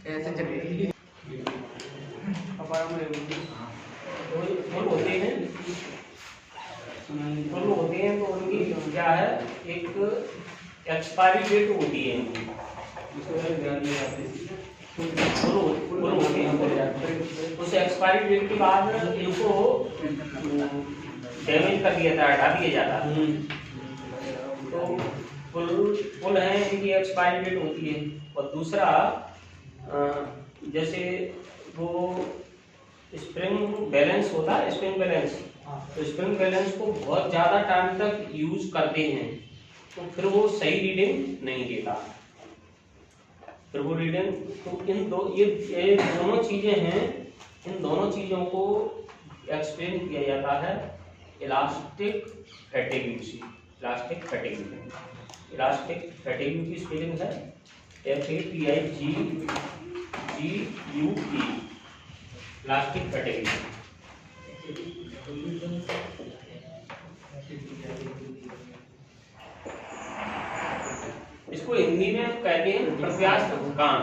ऐसे चलेगी। फुल होते हैं, फुल होते हैं तो उनकी क्या है, एक एक्सपायरी डेट होती है। फुल होते हैं, उस एक्सपायरी डेट के बाद इनको डैमेज कर दिया जाता है, हटा दिया जाता है। तो फुल है, इनकी एक्सपायरी डेट होती है। और दूसरा जैसे वो स्प्रिंग बैलेंस होता है, स्प्रिंग बैलेंस, तो स्प्रिंग बैलेंस को बहुत ज़्यादा टाइम तक यूज करते हैं तो फिर वो सही रीडिंग नहीं देता, फिर वो रीडिंग। तो ये दोनों चीज़ें हैं, इन दोनों चीज़ों को एक्सप्लेन किया जाता है इलास्टिक फैटिग से। इलास्टिक फैटिग की स्पेलिंग है FATIGGUE, इलास्टिक फैटिग। इसको हिंदी में कहते हैं प्रत्यास्थ थकान।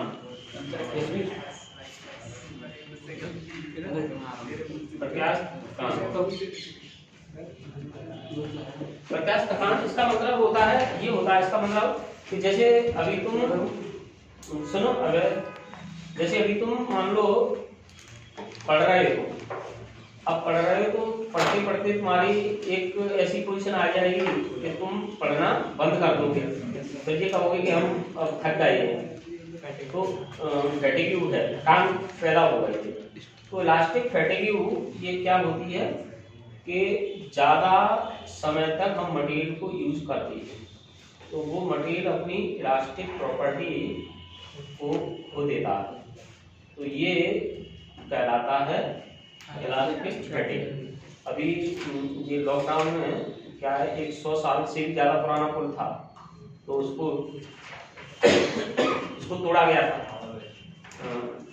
प्रत्यास्थ थकान इसका मतलब होता है, ये होता है इसका मतलब कि जैसे अभी तुम सुनो, अगर जैसे अभी तुम मान लो पढ़ रहे हो, अब पढ़ रहे हो तो पढ़ते पढ़ते तुम्हारी एक ऐसी पोजीशन आ जाएगी कि तुम पढ़ना बंद कर दोगे, फिर ये कहोगे कि हम अब थक गए हैं, तो फैटिग्यू है, थकान पैदा होगा ये। तो इलास्टिक फैटिग्यू ये क्या होती है कि ज़्यादा समय तक हम मटेरियल को यूज करते हैं तो वो मटेरियल अपनी इलास्टिक प्रॉपर्टी को खो देता है, तो ये कहलाता है इलास्टिक फैटिग। अभी ये लॉकडाउन में क्या है, 100 साल से भी ज़्यादा पुराना पुल था तो उसको तोड़ा गया था।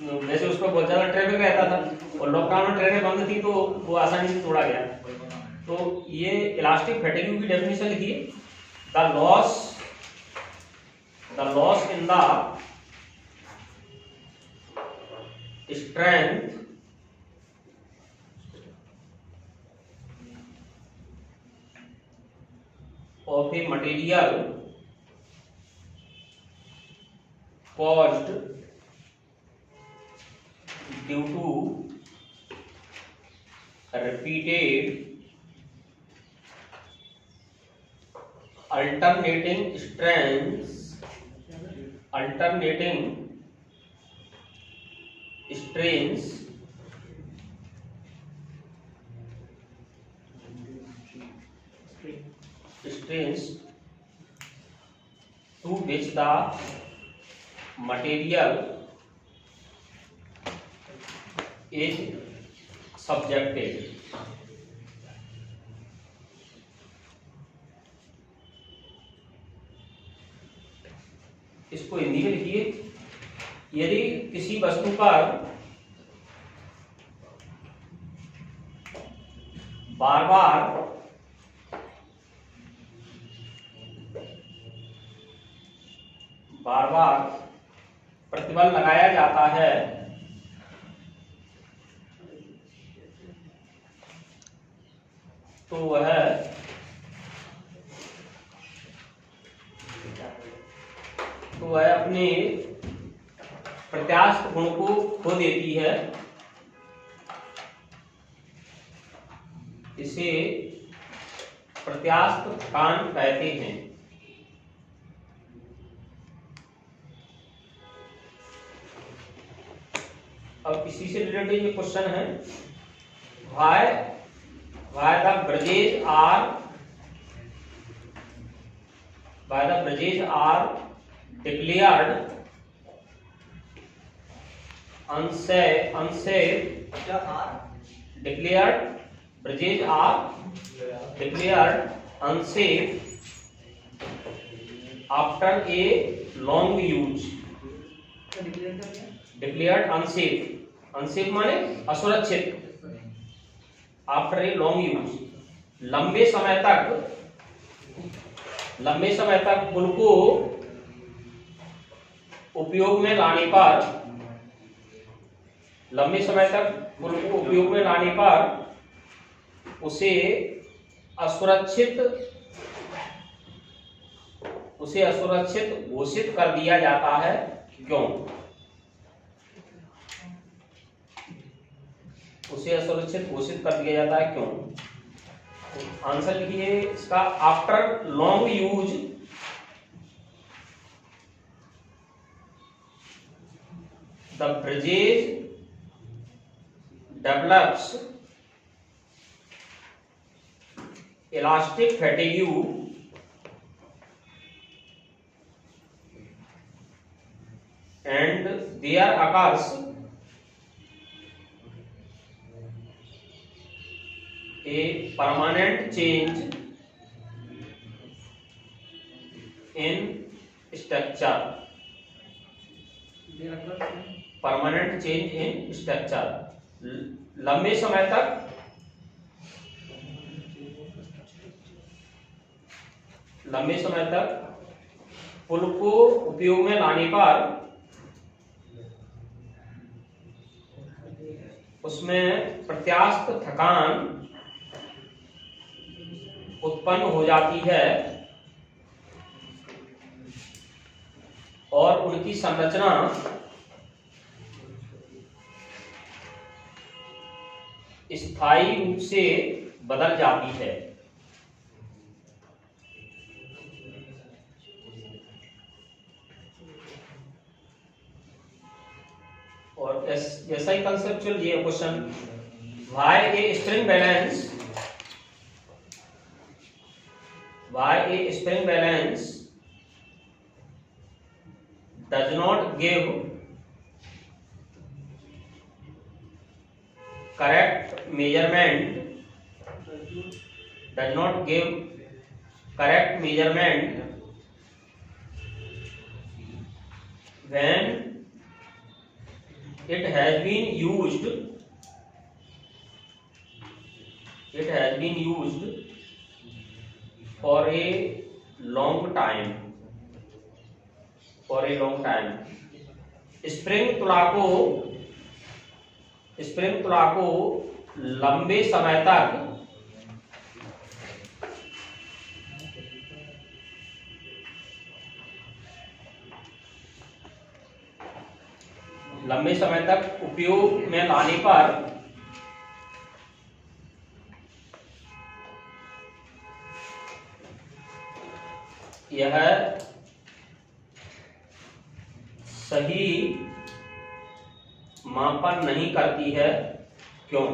वैसे उस पर बहुत ज़्यादा ट्रैफिक रहता था और लॉकडाउन में ट्रेनें बंद थी तो वो आसानी से तोड़ा गया। तो ये इलास्टिक फैटिग की डेफिनेशन लिखिए, the loss in the strength of a material caused due to repeated alternating strains to which the material is subjected। इसको हिंदी में लिखिए, यदि किसी वस्तु पर बार बार प्रतिबल लगाया जाता है तो वह अपने प्रत्यास्थ गुण को खो देती है, इसे प्रत्यास्थ थकान कहते हैं। अब इसी से रिलेटेड ये क्वेश्चन है, why the bridges are declared unsafe declared unsafe after a long use। declared unsafe माने असुरक्षित, आफ्टर ए लॉन्ग यूज, लंबे समय तक पुल को उपयोग में लाने पर लंबे समय तक पुल को उपयोग में लाने पर उसे असुरक्षित घोषित कर दिया जाता है। क्यों? उसे असुरक्षित घोषित कर दिया जाता है, क्यों? आंसर लिखिए इसका, after long use the bridges develops elastic fatigue and there occurs a permanent change in structure, permanent change in structure। लंबे समय तक पुल को उपयोग में लाने पर उसमें प्रत्यास्थ थकान उत्पन्न हो जाती है और उनकी संरचना स्थायी रूप से बदल जाती है। और ऐसा ही कंसेप्चुअल ये question, why A spring balance does not give correct measurement when it has been used for a long time। Spring तुला को लंबे समय तक उपयोग में लाने पर यह सही मापन नहीं करती है। क्यों?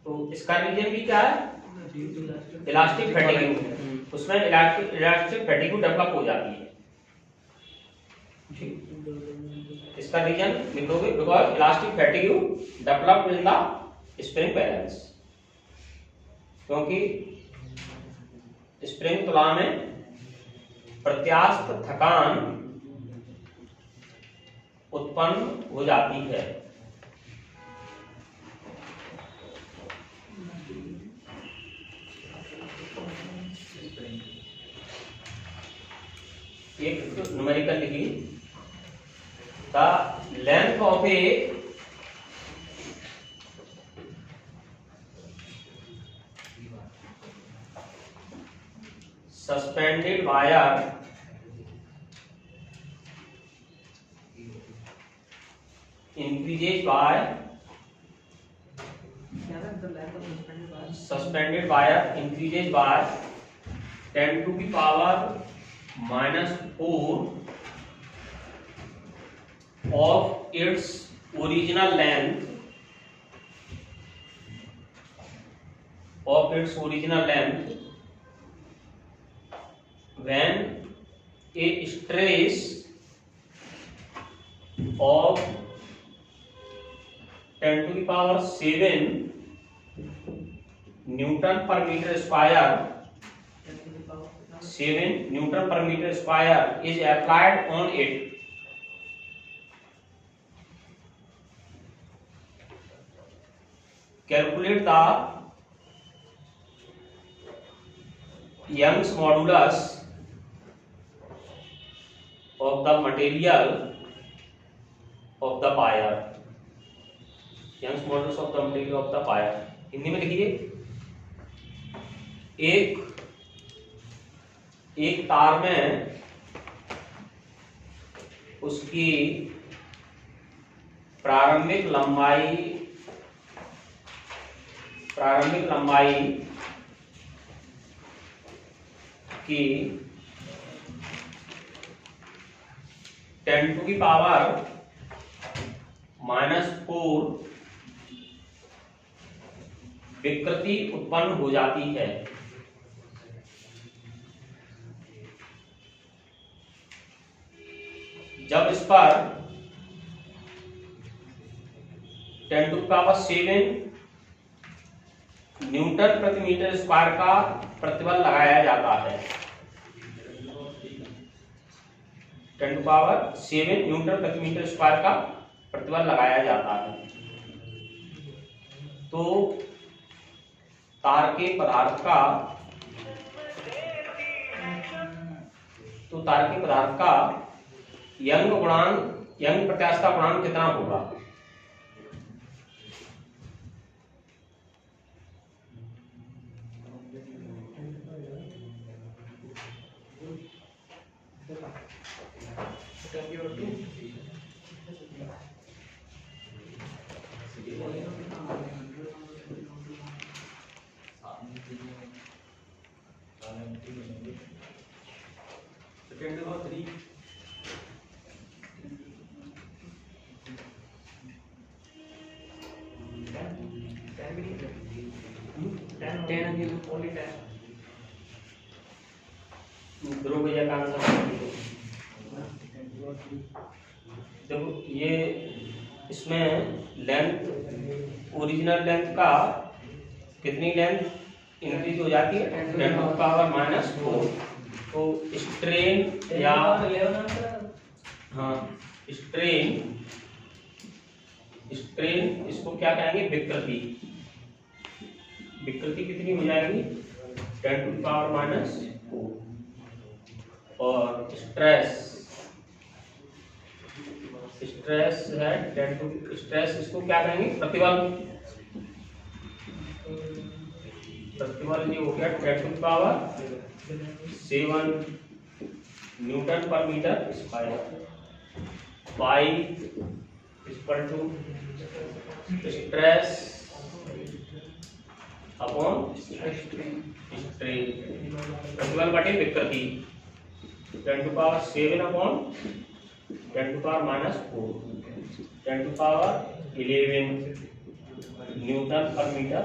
तो इसका रीजन भी क्या है? इलास्टिक फैटिग, उसमें इलास्टिक फैटिग डेवलप हो जाती है। इसका रीजन लिख दोगे, because elastic fatigue develop in the spring balance, क्योंकि स्प्रिंग तुला में प्रत्यास्थ थकान उत्पन्न हो जाती है। एक न्यूमेरिकल लिखी, the length of A suspended wire increases by 10 to the power -4 of its original length when a stress of 10 to the power 7 Newton per meter square is applied on it. Calculate the Young's modulus of the material of the wire, Young's modulus of the material of the wire. Hindi में लिखिए, एक तार में उसकी प्रारंभिक लंबाई की 10 to the power -4 विकृति उत्पन्न हो जाती है। जब इस पर 10 to the power 7 न्यूटन प्रति मीटर स्क्वायर का प्रतिबल लगाया जाता है। 10 to the power 7 न्यूटन प्रति मीटर स्क्वायर का प्रतिबल लगाया जाता है, तो तार के पदार्थ का यंग प्रत्यास्थता गुणांक कितना होगा? ध्रुव भैया का आंसर देखो, ये इसमें लेंथ, ओरिजिनल लेंथ का कितनी लेंथ इंक्रीज हो जाती है? 10 to the power -4। तो स्ट्रेन या स्ट्रेन इसको क्या कहेंगे? विकृति कितनी हो जाएगी? 10 to the power -4। और स्ट्रेस है 10 to, स्ट्रेस इसको क्या कहेंगे? प्रतिबल ये हो गया 10 to the power 7 newton per metre square. Pi equal to stress upon strain, प्रतिबल बटे विकृति 10 to the power 7 upon 10 to the power -4, 10 to the power 11 Newton per metre.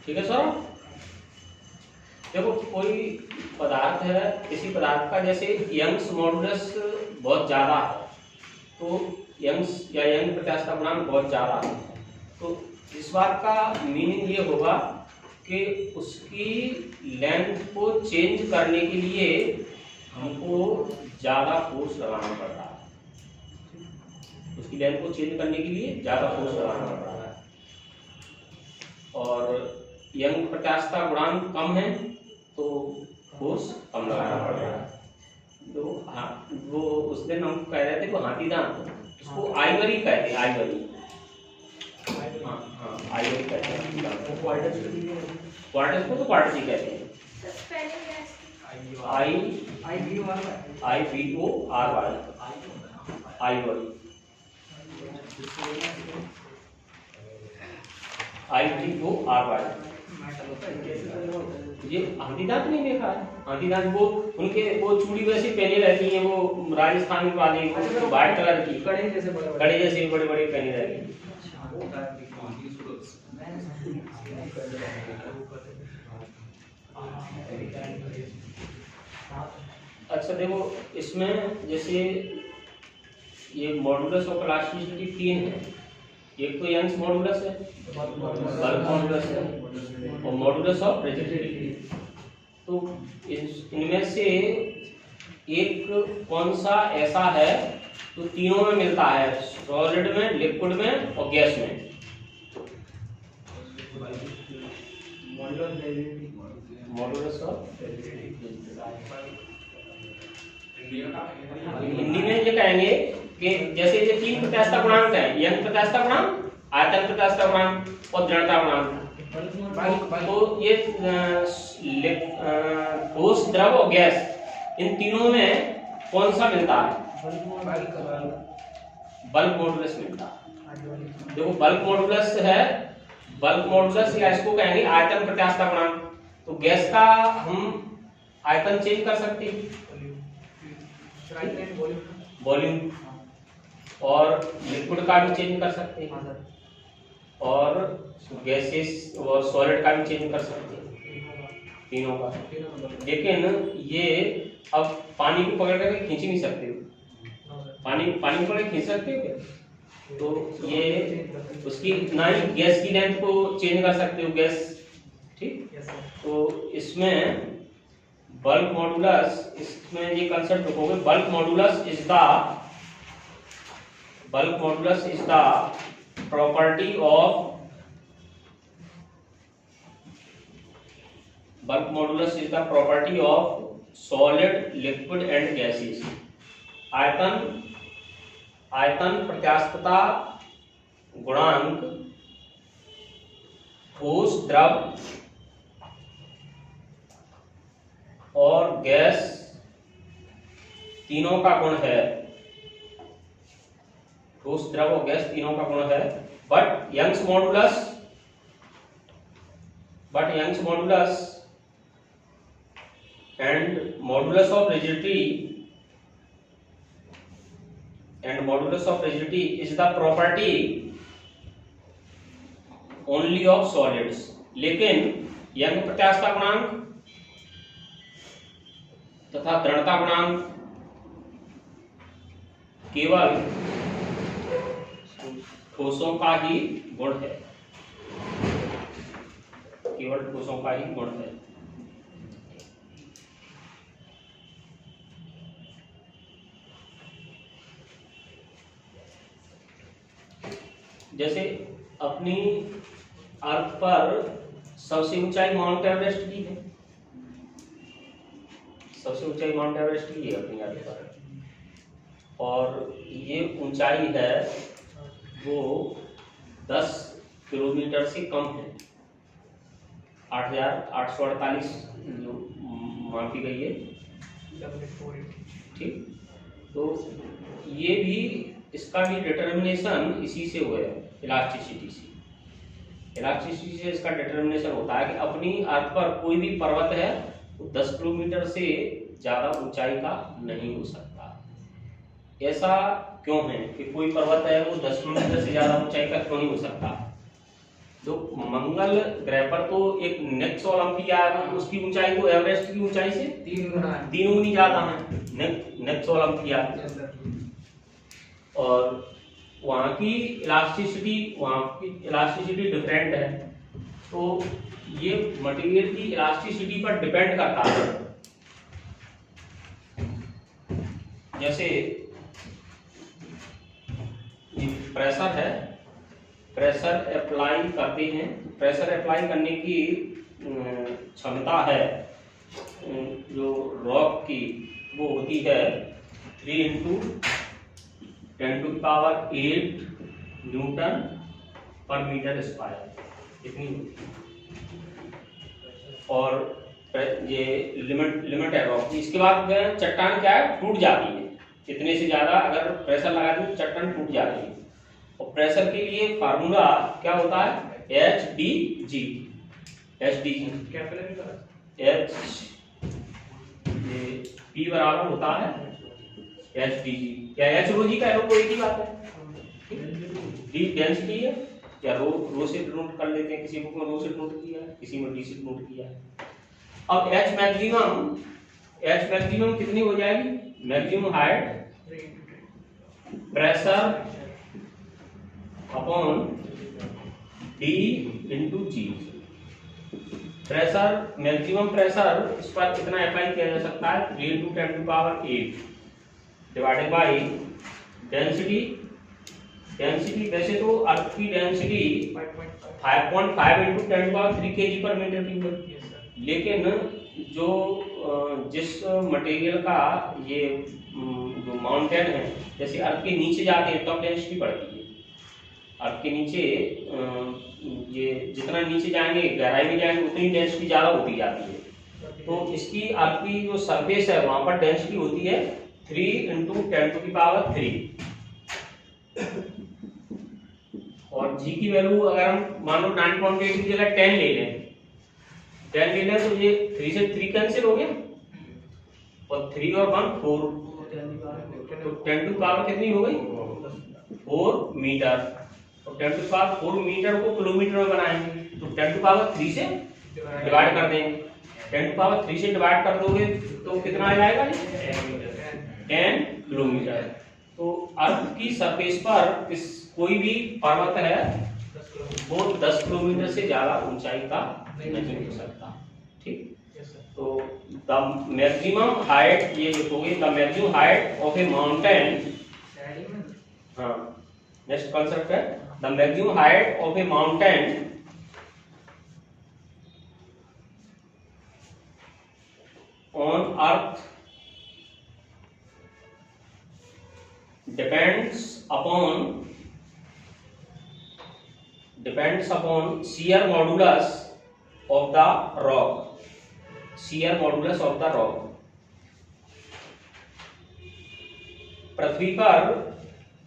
ठीक है सर। देखो, कोई पदार्थ है, किसी पदार्थ का जैसे यंग्स मॉडुलस बहुत ज्यादा है, तो यंग प्रत्यास्थता गुणांक बहुत ज्यादा है, तो इस बात का मीनिंग ये होगा कि उसकी लेंथ को चेंज करने के लिए हमको ज्यादा फोर्स लगाना पड़ रहा है। उसकी लेंथ को चेंज करने के लिए ज्यादा फोर्स लगाना पड़ रहा है, और यंग प्रत्यास्थता गुणांक कम है तो फोर्स कम लगाना पड़ रहा है। तो वो उस दिन हम कह रहे थे वो हाथी दांत, उसको आइवरी कहते हैं, आइवरी कहते हैं। क्वार्टर्स को तो क्वार्टर्स ही कहते हैं। IVORY Ivory. ये हाथीदांत नहीं देखा है? हाथीदांत वो उनके वो चूड़ी वैसी पहने रहती है, वो राजस्थान वाली व्हाइट कलर की कड़े जैसे बड़े बड़े पहने रहती है। अच्छा देखो, इसमें जैसे ये मॉडुलस ऑफ इलास्टिसिटी 3 है। एक तो यंग्स मॉडुलस है, बल्क मॉडुलस है और मॉडुलस ऑफ रिजिडिटी। तो इनमें से एक कौन सा ऐसा है तो तीनों में मिलता है, सॉलिड में, लिक्विड में और गैस में? मॉडुलस ऑफ हिंदी में ये कहेंगे कि जैसे ये 3 प्रत्यास्थता गुणांक है, यंग प्रत्यास्थता गुणांक, आयतन प्रत्यास्थता गुणांक और दृढ़ता गुणांक। तो ये ठोस, द्रव और गैस, इन तीनों में कौन सा मिलता है? बल्क मॉडुलस मिलता है। देखो बल्क मॉडुलस है, बल्क मॉडुलस या इसको कहेंगे आयतन प्रत्यास्थता गुणांक। तो गैस का हम आयतन चेंज कर सकते हैं, वॉल्यूम, और लिक्विड का भी चेंज कर सकते हैं, और गैसेस और सॉलिड का भी चेंज कर सकते हैं, तीनों का। लेकिन ये अब पानी को पकड़ करके खींच नहीं सकते हो। पानी को पकड़ के खींच सकते हो क्या? तो ये उसकी ना ही गैस की लेंथ को चेंज कर सकते हो, गैस, ठीक। तो इसमें बल्क मॉडुलस, इसमें ये कंसेप्ट रखोगे, bulk modulus is the property of solid, liquid and gases. आयतन प्रत्यास्थता गुणांक ठोस, द्रव और गैस तीनों का गुण है। ठोस, द्रव और गैस तीनों का गुण है। But Young's modulus and modulus of rigidity is the property only of solids। लेकिन यंग प्रत्यास्थता गुणांक तथा दृढ़ता गुणांक केवल ठोसों का ही गुण है, केवल ठोसों का ही गुण है। जैसे अपनी अर्थ पर सबसे ऊंचाई माउंट एवरेस्ट की है, सबसे ऊंचाई माउंट एवरेस्ट की है अपनी अर्थ पर, और ये ऊंचाई है वो 10 किलोमीटर से कम है, 8,848 जो मापी गई है, ठीक। तो ये भी, इसका भी डिटर्मिनेशन इसी से हुआ है, इलास्टिसिटी से इसका डिटर्मिनेशन होता है कि अपनी अर्थ पर कोई भी पर्वत है वो 10 किलोमीटर से ज्यादा ऊंचाई का नहीं हो सकता। ऐसा क्यों है कि कोई पर्वत है वो 10 किलोमीटर से ज्यादा ऊंचाई का क्यों नहीं हो सकता? तो मंगल ग्रह पर तो एक नेक्स्ट ओलंपिया है, उसकी ऊंचाई तो एवरेस्ट की ऊंचाई से 3 गुनी ज्यादा है, नेक्स्ट ओलंपिया। और वहाँ की इलास्टिसिटी डिफरेंट है। तो ये मटेरियल की इलास्टिसिटी पर डिपेंड करता है। जैसे ये प्रेशर है, प्रेशर अप्लाई करते हैं, प्रेशर अप्लाई करने की क्षमता है जो रॉक की वो होती है 3 × 10⁸ न्यूटन पर मीटर स्क्वायर, इतनी होती है। और ये लिमिट है रॉक की। इसके बाद चट्टान क्या है, टूट जाती है, इतने से ज्यादा अगर प्रेशर लगा दें चट्टान टूट जाती है। और प्रेशर के लिए फार्मूला क्या होता है, HdG। H D G, H P बराबर होता है एच डी जी, क्या एच रो जी का रो कोई ही बात है, डी डेंसिटी है, या रो से डिनोट कर लेते हैं, किसी बुक में रो से डिनोट किया है, किसी में डी से डिनोट किया है। अब एच मैक्सिमम कितनी हो जाएगी, maximum height pressure upon d into g. Pressure, maximum pressure इस पर कितना अप्लाई किया जा सकता है, 3 × 10⁸ डिवाइडेड बाई डेंसिटी। डेंसिटी वैसे तो अर्थ की डेंसिटी 5.5 × 10⁻³ kg/m3 है, लेकिन जो जिस मटेरियल का ये जो माउंटेन है, जैसे अर्थ के नीचे जाते हैं तब डेंसिटी बढ़ती है, अर्थ के नीचे ये जितना नीचे जाएंगे गहराई में जाएंगे उतनी डेंसिटी ज्यादा होती जाती है। तो इसकी अर्थ की जो सरफेस है वहां पर डेंसिटी होती है 3 × 10⁻³ और जी की वैल्यू अगर हम मान लो 9.8 की जगह 10 ले लें, 10 ले लें तो ये 3 से 3 कैंसिल हो गया और 3 और 1 4, तो 10 टू पावर कितनी हो गई 4 मीटर, और 10 टू पावर 4 मीटर को किलोमीटर में बनाएंगे तो 10 टू पावर 3 से डिवाइड कर देंगे, 10 टू पावर 3 से डिवाइड कर दोगे तो कितना आ जाएगा 10 किलोमीटर। तो अर्थ की सरफेस पर इस कोई भी पर्वत है वो 10 किलोमीटर से ज्यादा ऊंचाई का नहीं हो सकता, ठीक। तो द मैक्सिमम हाइट, ये लिखोगे the maximum height of A mountain, हाँ नेक्स्ट कांसेप्ट है the maximum height of A mountain on earth depends upon shear modulus of the rock, shear modulus of the rock। पृथ्वी पर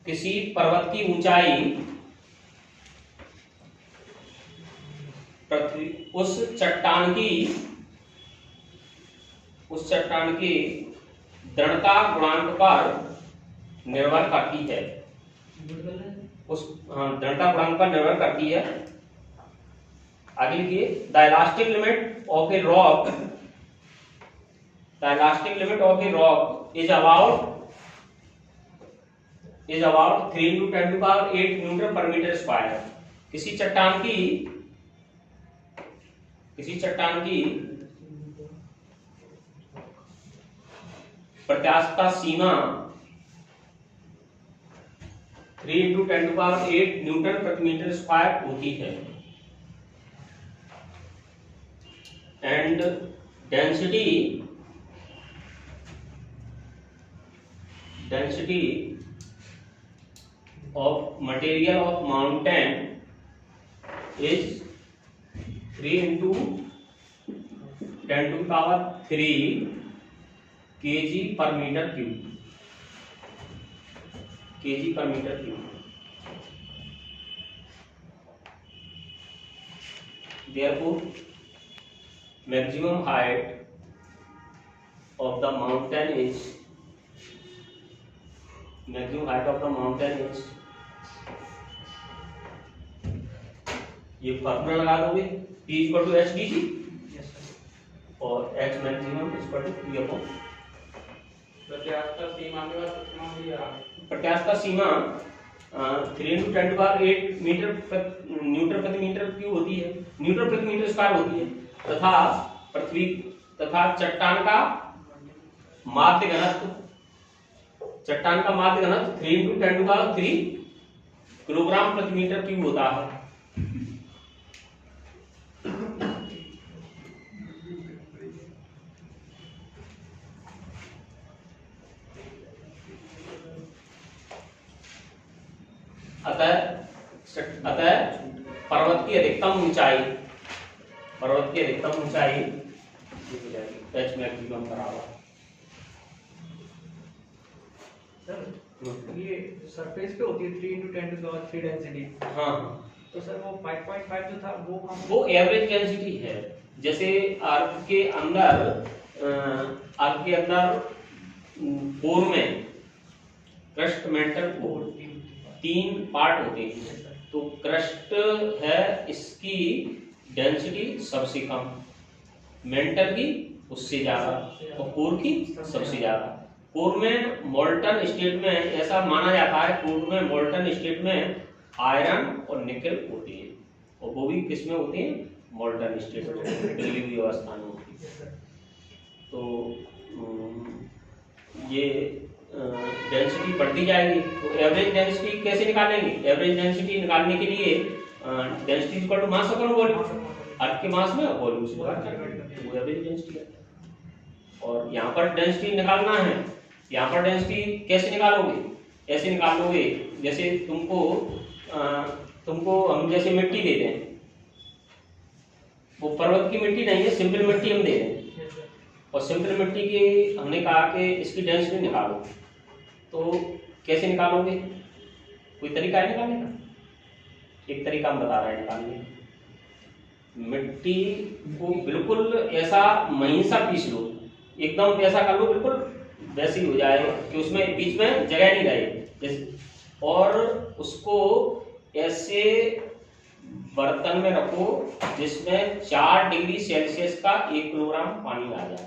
किसी पर्वत की ऊंचाई पृथ्वी उस चट्टान की दृढ़ता गुणांक पर निर्भर करती है, उस दृढ़ता गुणांक पर निर्भर करती है। आगे लिखिए the elastic limit of a rock, the elastic limit of a rock is about 3 × 10⁸ Nm/m²। किसी चट्टान की प्रत्यास्थता सीमा 3 × 10⁸ Nm/m² होती है and density of material of mountain is 3 × 10⁻³ kg/m³, kg/m³। Therefore, maximum height of the mountain is ये formula लगा दोगे P = HDG और H maximum = P/। प्रत्यास्थता सीमा 3 × 10⁸ Nm/m³ होती है, Nm/m² होती है, तथा चट्टान का माध्य घनत्व 3 × 10⁻³ kg/m³ होता है। अतः पर्वत की अधिकतम ऊंचाई H मैक्सिमम बराबर। ये सरफेस पे होती है 3 × 10⁻³ डेंसिटी। हाँ तो सर वो 5.5 जो था वो एवरेज डेंसिटी है। जैसे अर्थ के अंदर कोर में क्रस्ट, मेंटल, कोर 3 पार्ट होते हैं। तो क्रस्ट है, इसकी डेंसिटी सबसे कम, मेंटल की उससे ज्यादा और कोर की सबसे ज्यादा। कोर में मोल्टन स्टेट में ऐसा माना जाता है, कोर में मोल्टन स्टेट में आयरन और निकल होती है, और वो भी किसमें होती है? मोल्टन स्टेट में, पिघली हुई अवस्था में होती है। तो ये डेंसिटी बढ़ती जाएगी। तो एवरेज डेंसिटी कैसे निकालेंगे? एवरेज डेंसिटी निकालने के लिए density equal to mass upon volume, Earth के मास में वॉल्यूम से डिवाइड करना, वो एवरेज डेंसिटी है। और यहाँ पर डेंसिटी निकालना है, यहाँ पर डेंसिटी कैसे निकालोगे? ऐसे निकालोगे जैसे तुमको हम जैसे मिट्टी दे दें, वो पर्वत की मिट्टी नहीं है, सिंपल मिट्टी हम दे दें, और सिंपल मिट्टी की हमने कहा कि इसकी डेंसिटी निकालो, तो कैसे निकालोगे? कोई तरीका है निकालने का? एक तरीका हम बता रहे हैं निकालने का। मिट्टी को बिल्कुल ऐसा महीन सा पीस लो, एकदम ऐसा कर लो बिल्कुल वैसे ही हो जाए कि उसमें बीच में जगह नहीं रहे, और उसको ऐसे बर्तन में रखो जिसमें 4 डिग्री सेल्सियस का 1 किलोग्राम पानी आ जाए।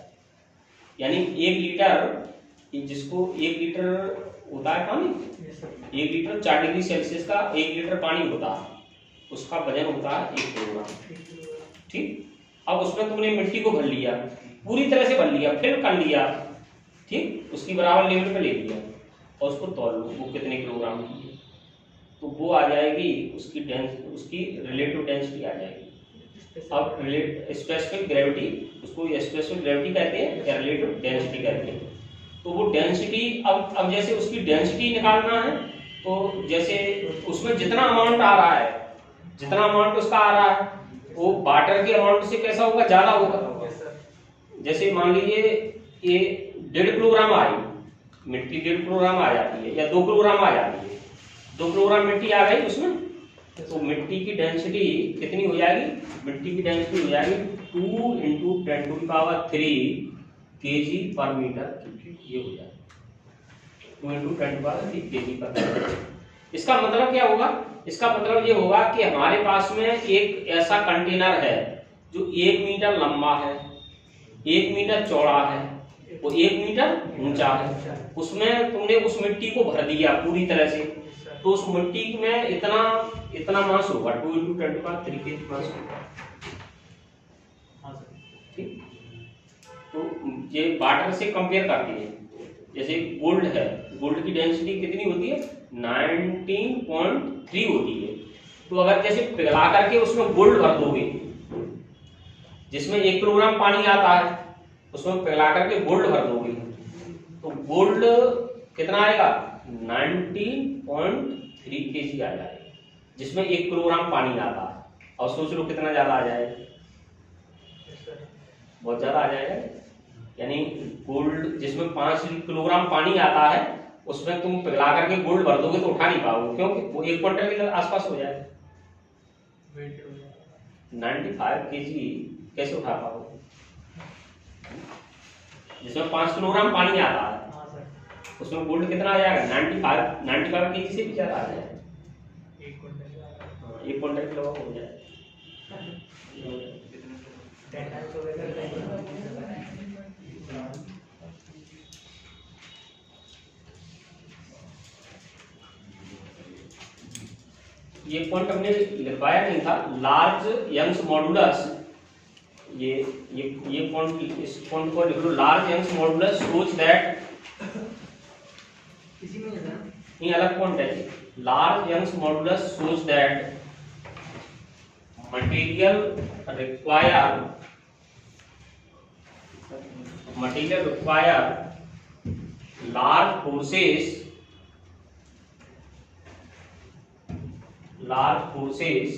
यानी 1 लीटर, जिसको 1 लीटर होता है पानी, 1 लीटर 4 डिग्री सेल्सियस का 1 लीटर पानी होता है, उसका वजन होता है 1 किलोग्राम। ठीक, अब उसमें तुमने मिट्टी को भर लिया, पूरी तरह से भर लिया, फिर कर लिया, ठीक, उसकी बराबर लेवल पे ले लिया, और उसको तौल लो वो कितने किलोग्राम की है, तो वो आ जाएगी उसकी रिलेटिव डेंसिटी आ जाएगी। अब स्पेसिफिक ग्रेविटी, उसको स्पेसिफिक ग्रेविटी कहते हैं या रिलेटिव डेंसिटी कहते हैं। तो वो डेंसिटी, अब जैसे उसकी डेंसिटी निकालना है, तो जैसे उसमें जितना अमाउंट आ रहा है, जितना अमाउंट उसका आ रहा है, वो वाटर के अमाउंट से कैसा होगा? ज्यादा होगा। जैसे मान लीजिए ये 1.5 किलोग्राम आई मिट्टी, 1.5 किलोग्राम आ जाती है, या 2 किलोग्राम आ जाती है, 2 किलोग्राम मिट्टी आ गई उसमें, तो मिट्टी की डेंसिटी कितनी हो जाएगी? मिट्टी की डेंसिटी हो जाएगी 2 × 10⁻³ kg पर मीटर, ये हो जाएगा 2 × 10⁻³ kg पर मीटर। इसका मतलब क्या होगा? इसका मतलब ये होगा कि हमारे पास में एक ऐसा कंटेनर है जो 1 मीटर लंबा है, 1 मीटर चौड़ा है, वो 1 मीटर ऊंचा है, उसमें तुमने उस मिट्टी को भर दिया पूरी तरह से, तो उस मिट्टी में इतना मास होगा, 2 × 10⁻³ kg मास होगा। ठीक, तो ये वाटर से कंपेयर करते हैं। जैसे गोल्ड है, गोल्ड की डेंसिटी कितनी होती है? 19.3 होती है। तो अगर जैसे पिघला करके उसमें गोल्ड भर दोगे, जिसमें 1 किलोग्राम पानी आता है, उसमें पिघला करके गोल्ड भर दोगे, तो गोल्ड कितना आएगा? 19.3 kg आ जाएगा, जिसमें 1 किलोग्राम पानी आता है। और सोच लो कितना ज्यादा आ जाएगा? बहुत ज्यादा आ जाएगा। यानी गोल्ड जिसमें 5 किलोग्राम पानी आता है, उसमें तुम पिघला करके गोल्ड भर दोगे तो उठा नहीं पाओगे, क्योंकि वो 1 क्विंटल के आसपास हो जाएगा। 95 kg कैसे उठा पाओगे? जिसमें 5 किलोग्राम पानी आता है, उसमें गोल्ड कितना आ जाएगा? 95 kg से भी ज्यादा आ जाएगा, 1 क्विंटल किलो हो जाएगा। ये पॉइंट हमने लिखवाया नहीं था, लार्ज यंग्स मॉडुलस, ये पॉइंट, इस पॉइंट को लिख लो, लार्ज यंग्स मॉडुलस सोच दैट, इसी में है ये अलग पॉइंट है। लार्ज यंग्स मॉडुलस सोच that material require large forces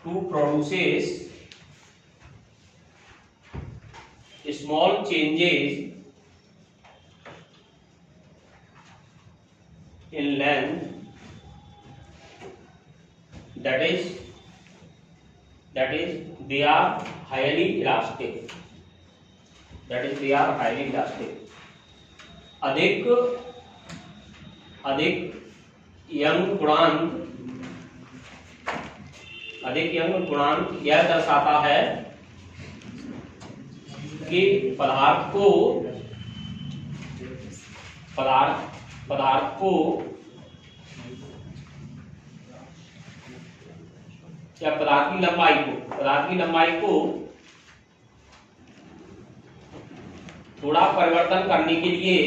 to produces small changes in length that is they are highly elastic, that is they are highly elastic. अधिक young गुणांक यह दर्शाता है कि पदार्थ को या पदार्थ की लंबाई को थोड़ा परिवर्तन करने के लिए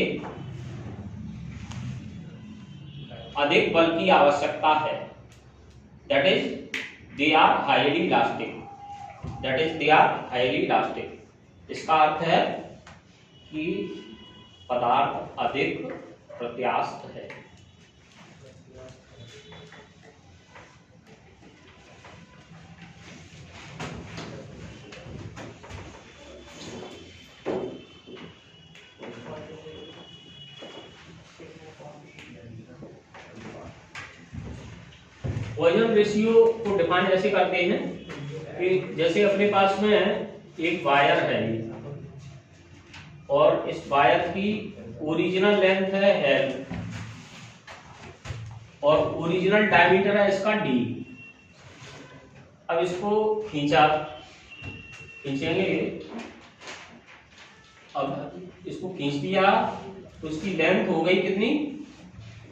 अधिक बल की आवश्यकता है। That is they are highly elastic. इसका अर्थ है कि पदार्थ अधिक प्रत्यास्थ है। पॉइजन रेशियो को डिफाइन ऐसे करते हैं कि जैसे अपने पास में एक वायर है और इस वायर की ओरिजिनल लेंथ है L और ओरिजिनल डायमीटर है इसका D। अब इसको खींचेंगे, अब इसको खींच दिया तो इसकी लेंथ हो गई कितनी,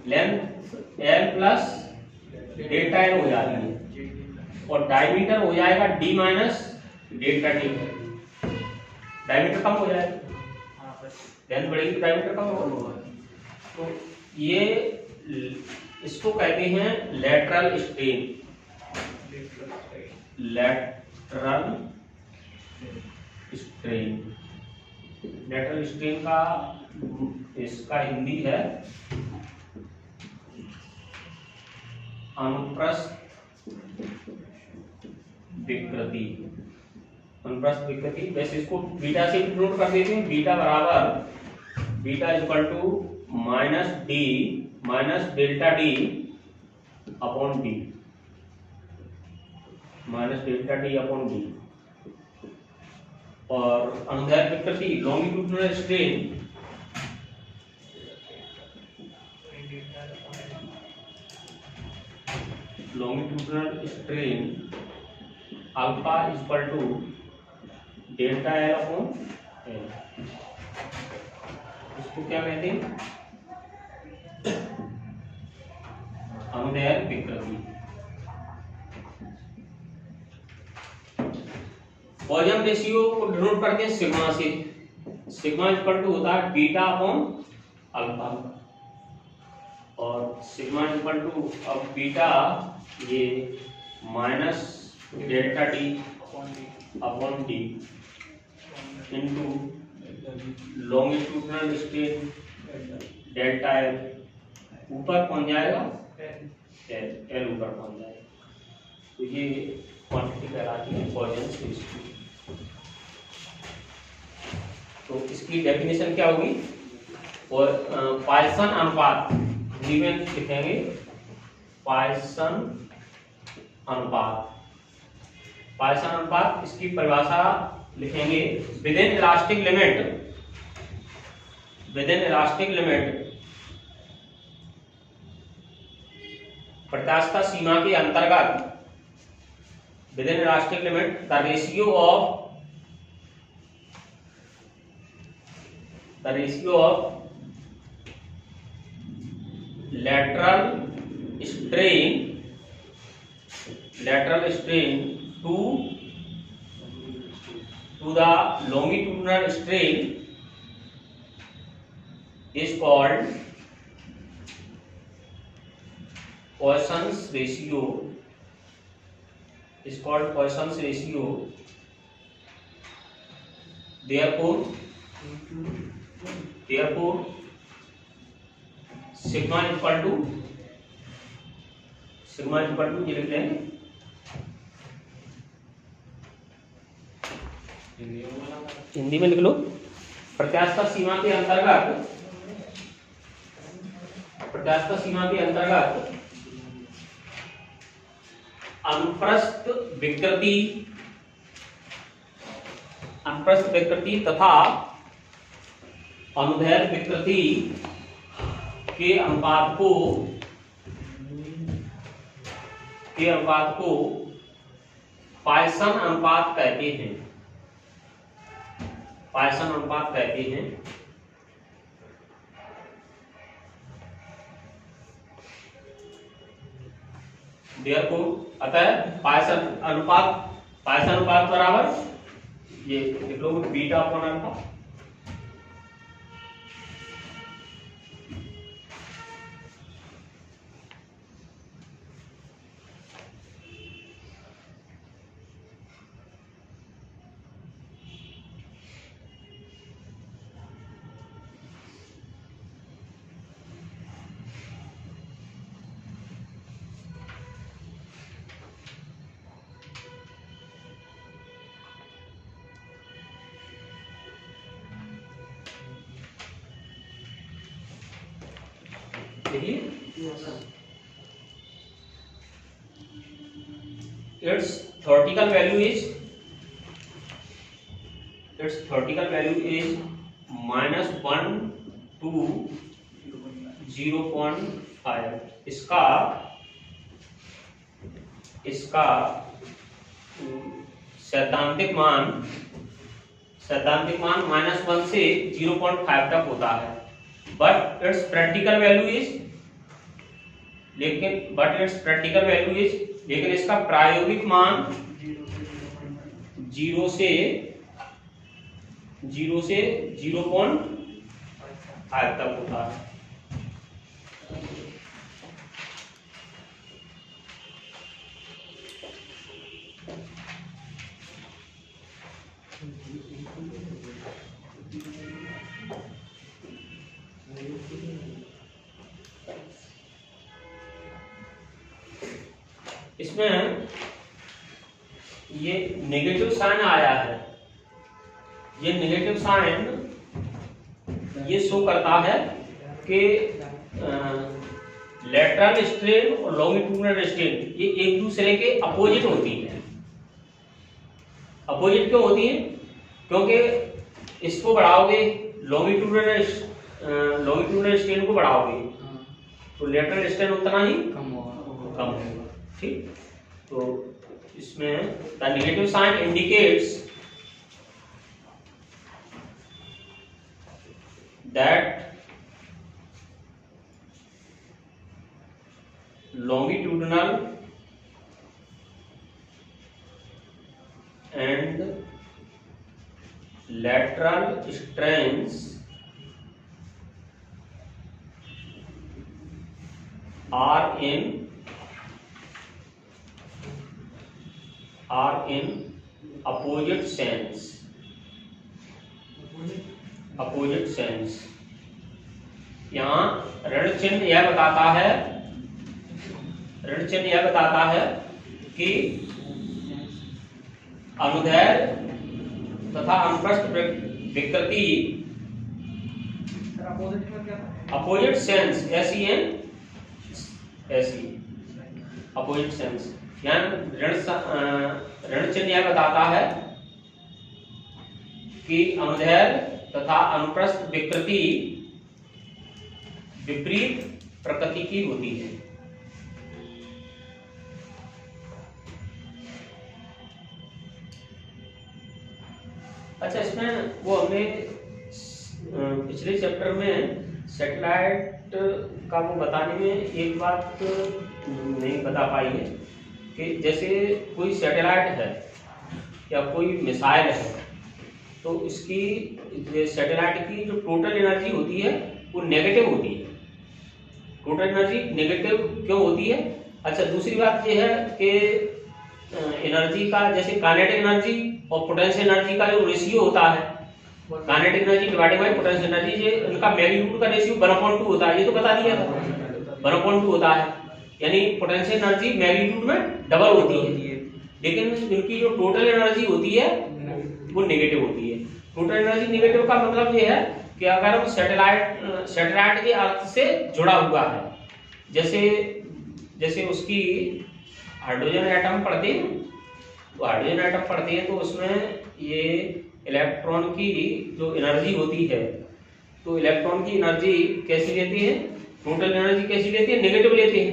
length L plus delta L हो जाती है और डायमीटर हो जाएगा D minus delta D। Diameter कम हो जाएगा, लेंथ बढ़ेगी तो डायमीटर कम होगा। तो ये इसको कहते हैं लेटरल स्ट्रेन। लेटरल स्ट्रेन का इसका हिंदी है अनुप्रस्थ विकृति। वैसे इसको बीटा से डिनोट कर देते हैं। Beta equal to minus D minus delta D upon D, minus delta D upon D. और अनुदैर्घ्य विकृति longitudinal strain alpha equal to delta L upon L। इसको क्या कहते हैं, अनुदैर्घ्य विकृति। पॉइजन रेशियो को डिनोट करते हैं सिग्मा से। सिग्मा इक्वल टू होता है बीटा अपॉन अल्फा और सिग्मा इक्वल टू अब बीटा ये minus delta D upon d into longitudinal strain delta L ऊपर पहुंच जाएगा, L ऊपर पहुंच जाएगा। तो ये क्वांटिटी कहलाती है पॉइजन रेशियो। तो इसकी डेफिनेशन क्या होगी, और पॉइसन अनुपात हिंदी में लिखेंगे पॉइसन अनुपात। पॉइसन अनुपात इसकी परिभाषा लिखेंगे विद इन इलास्टिक लिमिट प्रत्यास्थता सीमा के अंतर्गत, with in elastic limit the ratio of lateral strain to the longitudinal strain is called Poisson's ratio. Therefore sigma equal to ये लिख लेंगे हिंदी में लिख लो। प्रत्यास्थता सीमा के अंतर्गत अनुप्रस्थ विकृति तथा अनुदैर्घ्य विकृति के अनुपात को पॉइसन अनुपात कहते हैं। पॉइसन अनुपात कहते हैं। अतः पॉइसन अनुपात बराबर ये लिख लो beta upon alpha. its theoretical value is -1 to 0.5। इसका सैद्धांतिक मान -1 से 0.5 तक होता है। But it's practical value is लेकिन इसका प्रायोगिक मान 0 से 0.5 तक होता है। इसमें ये नेगेटिव साइन आया है। ये नेगेटिव साइन ये शो करता है कि लेटरल स्ट्रेन और लॉन्गिट्यूडिनल स्ट्रेन ये एक दूसरे के अपोजिट होती है। अपोजिट क्यों होती है? क्योंकि इसको बढ़ाओगे लॉन्गिट्यूडिनल स्ट्रेन को बढ़ाओगे तो लेटरल स्ट्रेन उतना ही कम होगा। ठीक, तो इसमें the negative sign indicates that longitudinal and lateral strains are in opposite sense। यहाँ ऋण चिन्ह यह बताता है कि अनुदैर्घ्य तथा अनुप्रस्थ विकृति अपोजिट सेंस अपोजिट सेंस। यहाँ ऋण चिन्ह यह बताता है कि अनुदैर्घ्य तथा अनुप्रस्थ विकृति विपरीत प्रकृति की होती है। अच्छा, इसमें वो हमने पिछले चैप्टर में सैटेलाइट का वो बताने में एक बात नहीं बता पाई है कि जैसे कोई सैटेलाइट है या कोई मिसाइल है तो इसकी सैटेलाइट की जो टोटल एनर्जी होती है वो नेगेटिव होती है। टोटल एनर्जी नेगेटिव क्यों होती है? अच्छा, दूसरी बात ये है कि एनर्जी का जैसे काइनेटिक एनर्जी और पोटेंशियल एनर्जी का जो रेशियो होता है, kinetic energy divided by potential energy, ये उनका मैग्नीट्यूड का रेशियो 1/2 होता है। ये तो बता दिया था 1/2 होता है, यानी पोटेंशियल एनर्जी मैग्नीट्यूड में डबल होती है, लेकिन इनकी जो टोटल एनर्जी होती है वो नेगेटिव होती है। टोटल एनर्जी नेगेटिव का मतलब ये है कि अगर हम सैटेलाइट के अर्थ से जुड़ा हुआ है, जैसे उसकी हाइड्रोजन एटम पढ़ते हैं, तो हाइड्रोजन एटम पढ़ते हैं तो उसमें ये इलेक्ट्रॉन की जो एनर्जी होती है, तो इलेक्ट्रॉन की एनर्जी कैसी लेती है, टोटल एनर्जी कैसी लेती है, नेगेटिव लेती है।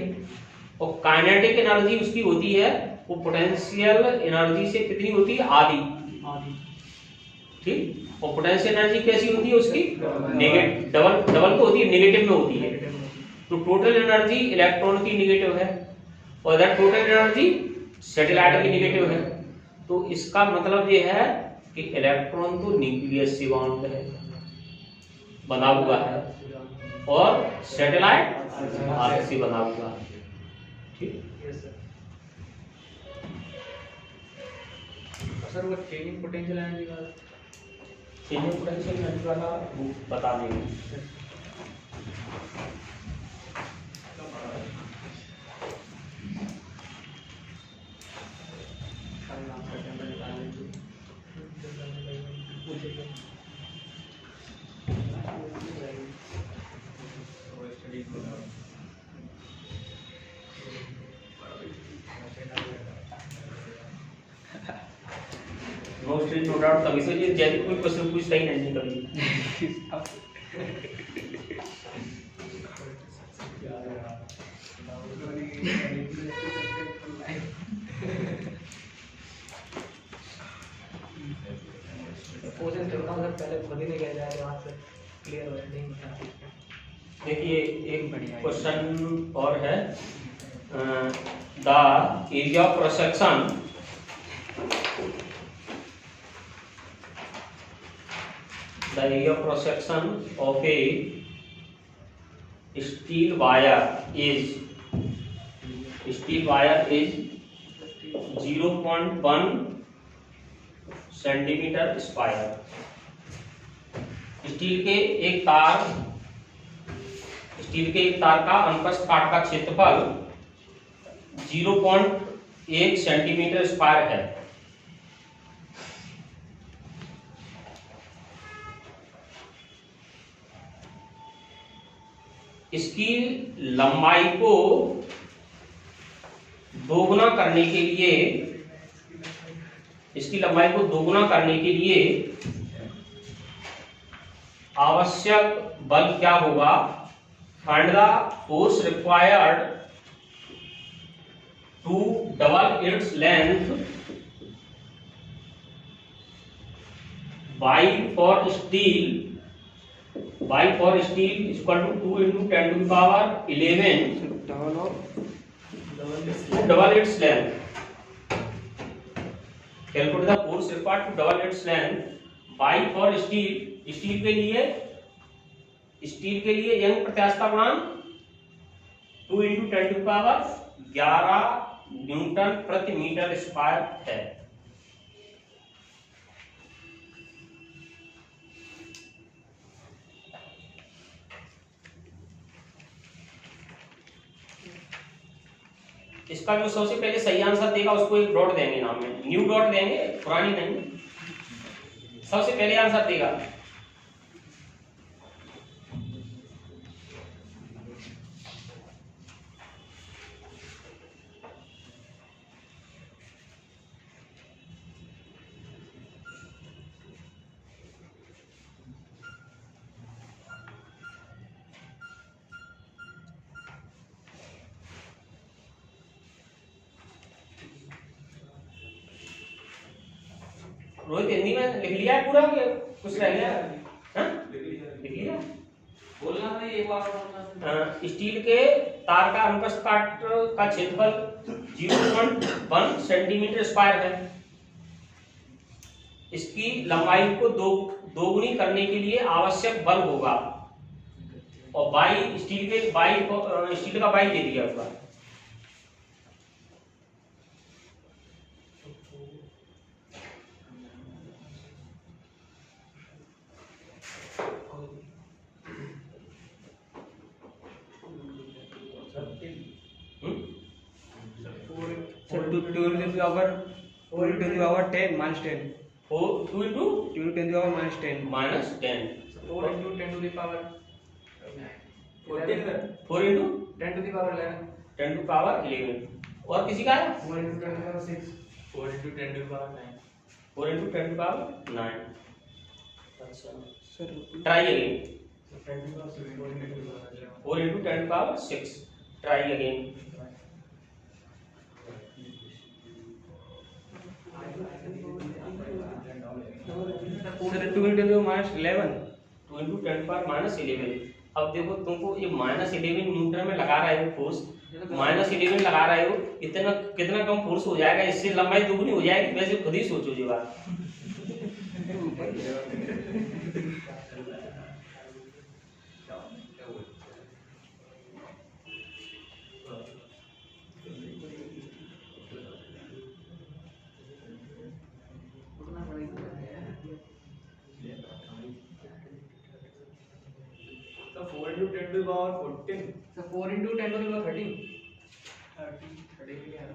और काइनेटिक एनर्जी उसकी होती है, वो पोटेंशियल एनर्जी से कितनी होती है, आधी। ठीक। और पोटेंशियल एनर्जी कैसी होती है उसकी, नेगेटिव, डबल तो होती है, नेगेटिव में होती है। तो टोटल एनर्जी इलेक्ट्रॉन की नेगेटिव है और इधर टोटल एनर्जी सैटेलाइट की नेगेटिव है। तो इसका मतलब ये है कि इलेक्ट्रॉन तो न्यूक्लियस से बाउंड है, बना हुआ है, और सैटेलाइट अर्थ से बना हुआ है। ठीक। सर वो चेंजिंग पोटेंशियल एनर्जी का, चेंजिंग पोटेंशियल एनर्जी वाला वो बता देंगे। नो स्ट्रीट नो डाउट, तभी से ये जैसे कोई क्वेश्चन पूछता ही नहीं कभी। कोशिश करता हूँ सर, पहले खुद ही नहीं कह जाए वहाँ से क्लियर हो जाए। देखिए एक क्वेश्चन और है, the area of cross section of a steel wire is 0.1 centimetre square. Steel के एक तार का अनुप्रस्थ काट का क्षेत्रफल 0.1 सेंटीमीटर स्क्वायर है। इसकी लंबाई को दोगुना करने के लिए आवश्यक बल क्या होगा? Find the force required to double its length by for steel equal to 2 into 10 to the power 11 double its length. Calculate the force required to double its length by for steel के लिए young प्रत्यास्थता गुणांक 2 into 10 to the power 11 Newton प्रति metre square है। इसका जो सबसे पहले सही आंसर देगा उसको एक डॉट देंगे नाम में, न्यू डॉट देंगे, पुरानी नहीं। सबसे पहले आंसर देगा रोहित। हिंदी में लिख लिया है पूरा कि कुछ रह गया? लिख लिया। बोलना नहीं, एक बार स्टील के तार का अनुप्रस्थ काट का क्षेत्रफल 0.1 सेंटीमीटर स्क्वायर है। इसकी लंबाई को दोगुनी करने के लिए आवश्यक बल होगा, और स्टील का बाई दे दिया हुआ। Minus 10 4 into 10 to the power 4 into 10 to the power 11 10 to power 11 और किसी का है 4 into 10 to the power 6 4 into 10 to the power 9 4 into 10 to the power 9। अच्छा sir try again 10 to the power 6 4 into 10 to the power 11 4 into 10 to the power 6 try again. Sir 2 into 10 minus 11 2 into 10 to the power minus 11। अब देखो तुमको ये -11 Newton में लगा रहे हो force, -11 लगा रहे हो, इतना कितना कम फोर्स हो जाएगा, इससे लंबाई दुगनी हो जाएगी। वैसे खुद ही सोचो जी बात। तो 4 into 10 to the power 14 So 4 into 10 to the power 13 13 क्या है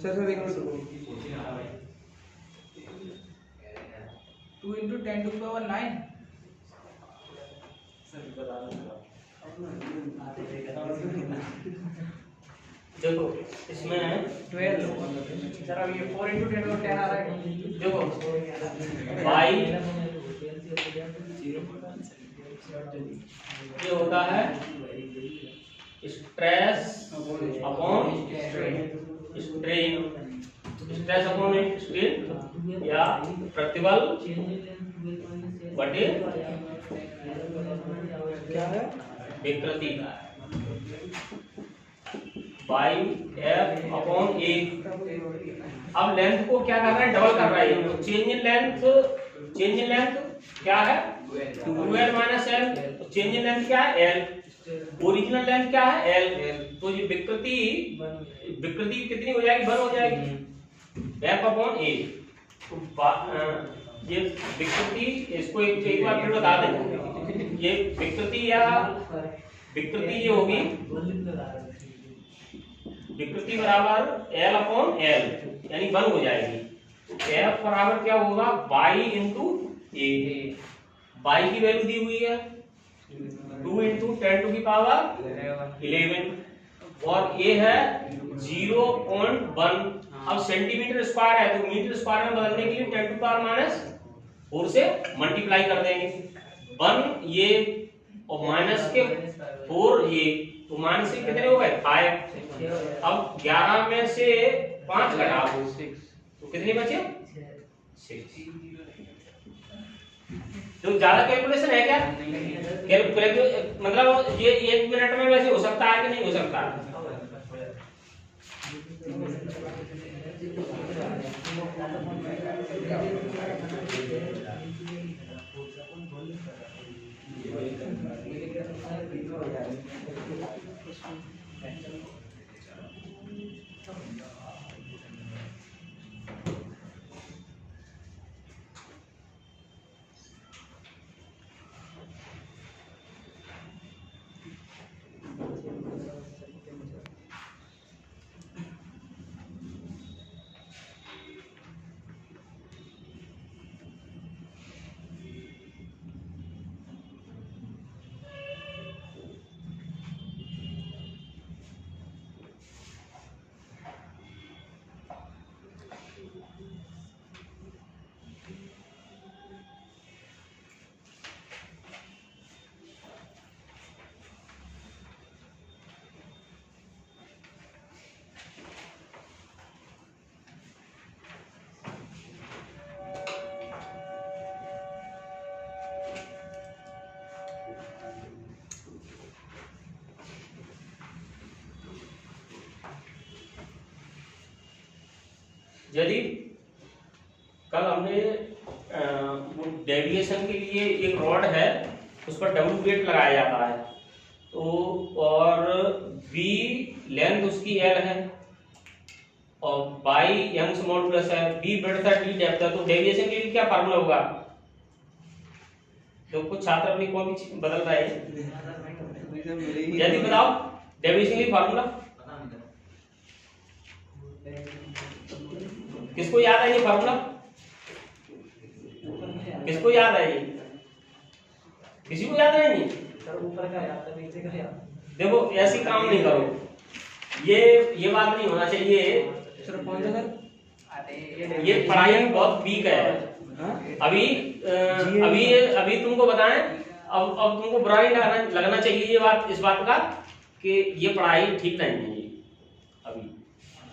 सर सर एक minute 2 into 10 to the power 9 देखो इसमें 12 सर अब ये 4 into 10 to the 10 आ रहा है देखो बाई ये होता है stress upon strain, stress upon strain या प्रतिबल बटे क्या है विकृति बाई एफ अपॉन ए। अब लेंथ को क्या कर रहा है, डबल कर रहा है। चेंज इन लेंथ क्या है 2l minus L. Change in length क्या है एल, ओरिजिनल लेंथ क्या है एल। तो ये विकृति कितनी हो जाएगी, 1 हो जाएगी एफ अपॉन ए। तो ये विकृति, इसको एक बार फिर बता दें, ये विकृति ये होगी विकृति बराबर एल अपॉन एल यानी 1 हो जाएगी। तो एफ बराबर क्या होगा बाई इंटू ए। बाई की वैल्यू दी हुई है 2 into 10 to the power 11 और ए है 0.1। अब सेंटीमीटर स्क्वायर है तो मीटर स्क्वायर में बदलने के लिए 10 to the power माइनस 4 से मल्टीप्लाई कर देंगे। 1 ये और माइनस के 4 ये, तो माइनस से कितने हो गए 5। अब 11 में से 5 घटा दो तो कितने बचे 6। तो ज्यादा कैलकुलेशन है क्या, मतलब ये 1 मिनट में वैसे हो सकता है कि नहीं हो सकता। यदि कल हमने डेविएशन के लिए एक रॉड है उस पर डब्ल्यू वेट लगाया जाता है, तो और बी लेंथ उसकी एल है और बाई यंग्स मॉडुलस है, बी ब्रेड्थ है, डी डेप्थ है, तो डेविएशन के लिए क्या फार्मूला होगा। तो कुछ छात्र अपनी कॉपी बदल रहे हैं, जल्दी बताओ डेविएशन की फार्मूला किसको याद है। ये फार्मूला किसको याद है, ये किसी को याद है नहीं। सर ऊपर का याद है नीचे का याद। देखो ऐसी काम नहीं करो, ये बात नहीं होना चाहिए। सर कौन सा सर? ये पढ़ाई बहुत वीक है। हाँ? अभी तुमको बताएं, अब तुमको बुरा नहीं लगना चाहिए ये बात, इस बात का कि ये पढ़ाई ठीक नहीं है। अभी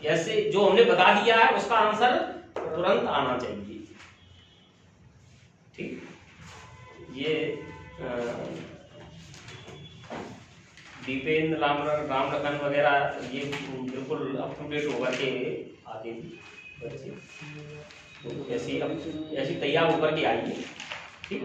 ऐसे जो हमने बता दिया है उसका आंसर तुरंत आना चाहिए। ठीक, ये दीपेंद्र राम लखन वगैरह ये बिल्कुल अप टू डेट होकर के आते बच्चे, तो ऐसी तैयार होकर के आइए। ठीक,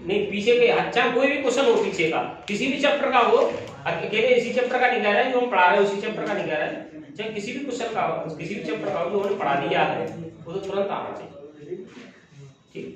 नहीं पीछे के, अच्छा कोई भी क्वेश्चन हो पीछे का, किसी भी चैप्टर का हो, अकेले इसी चैप्टर का नहीं कह रहे हैं जो हम पढ़ा रहे हैं, उसी चैप्टर का नहीं कह रहे हैं, चाहे किसी भी क्वेश्चन का हो, किसी भी चैप्टर का हो जो हमने पढ़ा दिया है वो तो तुरंत आना चाहिए। ठीक।